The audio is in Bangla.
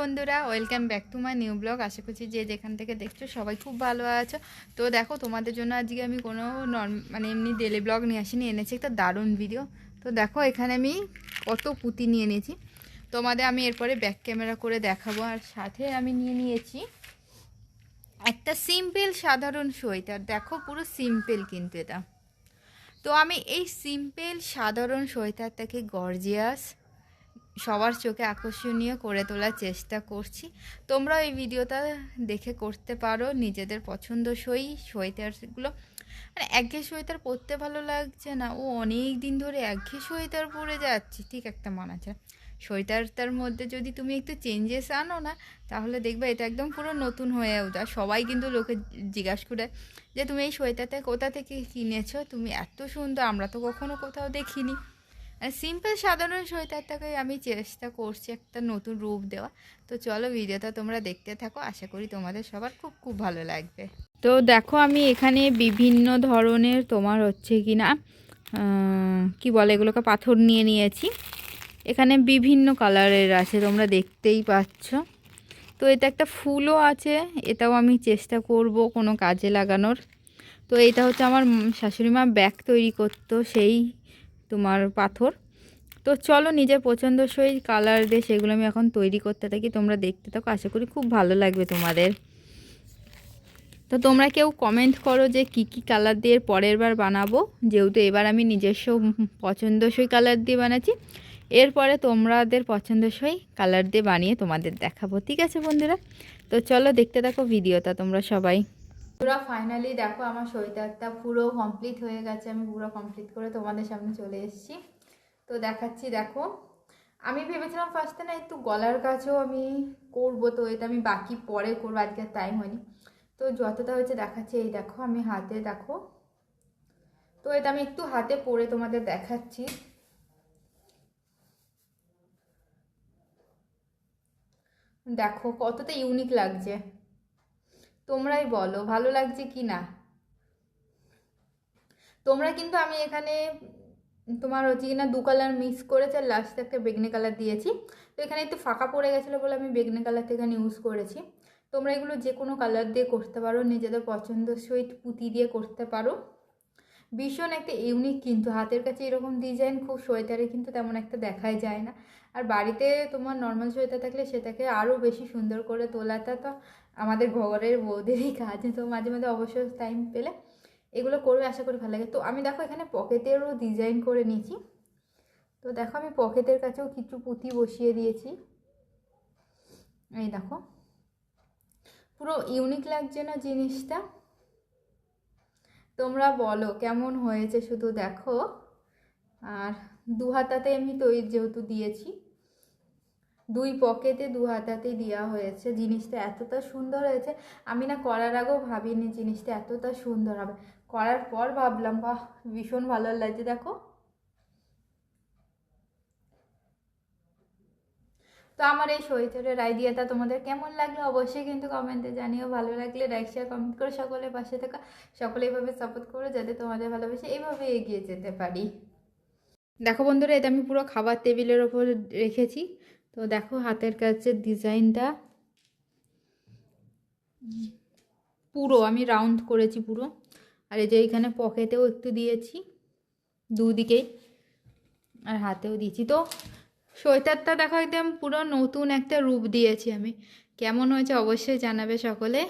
বন্ধুরা, welcome back to my new blog. আশা করছি যে যেখান থেকে দেখছো সবাই খুব ভালো আছো। তো দেখো, তোমাদের জন্য আজকে আমি কোনো মানে এমনি ডেলি ব্লগ নিয়ে আসিনি, এনেছি একটা দারুণ ভিডিও। তো দেখো, এখানে আমি কত পুঁতি নিয়ে নিয়েছি, তোমাদের আমি এরপরে ব্যাক ক্যামেরা করে দেখাবো। আর সাথে আমি নিয়ে নিয়েছি একটা সিম্পল সাধারণ সোয়েটার। দেখো, পুরো সিম্পল কিন্তু এটা। তো আমি এই সিম্পল সাধারণ সোয়েটারটাকে গর্জিয়াস, সবার চোখে আকর্ষণীয় করে তোলার চেষ্টা করছি। তোমরা এই ভিডিওটা দেখে করতে পারো নিজেদের পছন্দসই সোয়েটারগুলো। মানে একঘেয়ে সোয়েটার পরতে ভালো লাগছে না, ও অনেক দিন ধরে একঘেয়ে সোয়েটার পরে যাচ্ছি, ঠিক একটা মানাচ্ছে। সোয়েটারটার মধ্যে যদি তুমি একটু চেঞ্জেস আনো না, তাহলে দেখবে এটা একদম পুরো নতুন হয়ে ওঠে। সবাই কিন্তু লোকে জিজ্ঞাসা করে যে তুমি এই সোয়েটারটা কোথা থেকে কিনেছো, তুমি এত সুন্দর, আমরা তো কখনো কোথাও দেখিনি। সিম্পল সাধারণ সোয়েটারটাকে আমি চেষ্টা করছি একটা নতুন রূপ দেওয়া। তো চলো, ভিডিওটা তোমরা দেখতে থাকো, আশা করি তোমাদের সবার খুব খুব ভালো লাগবে। তো দেখো, আমি এখানে বিভিন্ন ধরনের তোমার হচ্ছে কি না কি বলে এগুলোকে, পাথর নিয়ে নিয়েছি। এখানে বিভিন্ন কালারের আছে, তোমরা দেখতেই পাচ্ছ। তো এটা একটা ফুলও আছে, এটাও আমি চেষ্টা করব কোনো কাজে লাগানোর। তো এটা হচ্ছে আমার শাশুড়িমা ব্যাগ তৈরি করতো, সেই তোমার পাথর। তো চলো, নিজের পছন্দসই কালার দিয়ে সেগুলো আমি এখন তৈরি করতে থাকি, তোমরা দেখতে থাকো, আশা করি খুব ভালো লাগবে তোমাদের। তো তোমরা কেউ কমেন্ট করো যে কি কি কালার দিয়ে পরের বার বানাবো, যেহেতু এবার আমি নিজস্ব পছন্দসই কালার দিয়ে বানাচ্ছি। এরপরে তোমাদের পছন্দসই কালার দিয়ে বানিয়ে তোমাদের দেখাবো, ঠিক আছে বন্ধুরা? তো চলো, দেখতে থাকো ভিডিওটা তোমরা সবাই। পুরো ফাইনালি দেখো, আমার সোয়েটারটা পুরো কমপ্লিট হয়ে গেছে, আমি পুরো কমপ্লিট করে তোমাদের সামনে চলে এসেছি। তো দেখাচ্ছি, দেখো। আমি ভেবেছিলাম ফার্স্টে না একটু গলার কাছেও আমি করবো, তো এটা আমি বাকি পরে করবো, আজকে টাইম হয়নি। তো যতটা হয়েছে দেখাচ্ছি, এই দেখো আমি হাতে, দেখো। তো এটা আমি একটু হাতে পরে তোমাদের দেখাচ্ছি। দেখো কতটা ইউনিক লাগছে, তোমরাই বলো ভালো লাগছে কি না। তোমরা কিন্তু, আমি এখানে তোমার হচ্ছে কিনা দু কালার মিক্স করেছে, আর লাস্টে একটা বেগনি কালার দিয়েছি। তো এখানে একটু ফাঁকা পড়ে গেছিলো বলে আমি বেগনি কালারটা এখানে ইউজ করেছি। তোমরা এগুলো যে কোনো কালার দিয়ে করতে পারো, নিজেদের পছন্দসই পুঁতি দিয়ে করতে পারো। ভীষণ একটা ইউনিক, কিন্তু হাতের কাছে এরকম ডিজাইন খুব সোয়েটারে কিন্তু তেমন একটা দেখাই যায় না। আর বাড়িতে তোমার নর্মাল সোয়েটার থাকলে সেটাকে আরও বেশি সুন্দর করে তোলাটা তো আমাদের ঘরের বউদেরই কাজ। তো মাঝে মাঝে অবশ্য টাইম পেলে এগুলো করবে, আশা করি ভালো লাগে। তো আমি দেখো এখানে পকেটেরও ডিজাইন করে নিয়েছি। তো দেখো, আমি পকেটের কাছেও কিছু পুঁতি বসিয়ে দিয়েছি, এই দেখো। পুরো ইউনিক লাগছে না জিনিসটা? তোমরা বলো কেমন হয়েছে, শুধু দেখো। আর দু হাতাতে আমি তৈরি যেহেতু দিয়েছি, দুই পকেটে দু হাতাতেই দেওয়া হয়েছে, জিনিসটা এতটা সুন্দর হয়েছে। আমি না করার আগেও ভাবিনি জিনিসটা এতটা সুন্দর হবে, করার পর ভাবলাম বাহ, ভীষণ ভালো লাগছে। দেখো, তো আমার এই সোয়েটারের আইডিয়াটা তোমাদের কেমন লাগলো অবশ্যই কিন্তু কমেন্টে জানিও। ভালো লাগলে লাইক শেয়ার কমেন্ট করে সকলের পাশে থাকা, সকলে এইভাবে সাপোর্ট করো যাতে তোমাদের ভালোবাসে এইভাবে এগিয়ে যেতে পারি। দেখো বন্ধুরা, এটা আমি পুরো খাবার টেবিলের ওপর রেখেছি। তো দেখো হাতের কাছের ডিজাইনটা পুরো আমি রাউন্ড করেছি পুরো। আর এই যে এইখানে পকেটেও একটু দিয়েছি, দুদিকেই, আর হাতেও দিয়েছি। তো সোয়েটারটা দেখো একদম পুরো নতুন একটা রূপ দিয়েছি আমি। কেমন হয়েছে অবশ্যই জানাবে সকলে।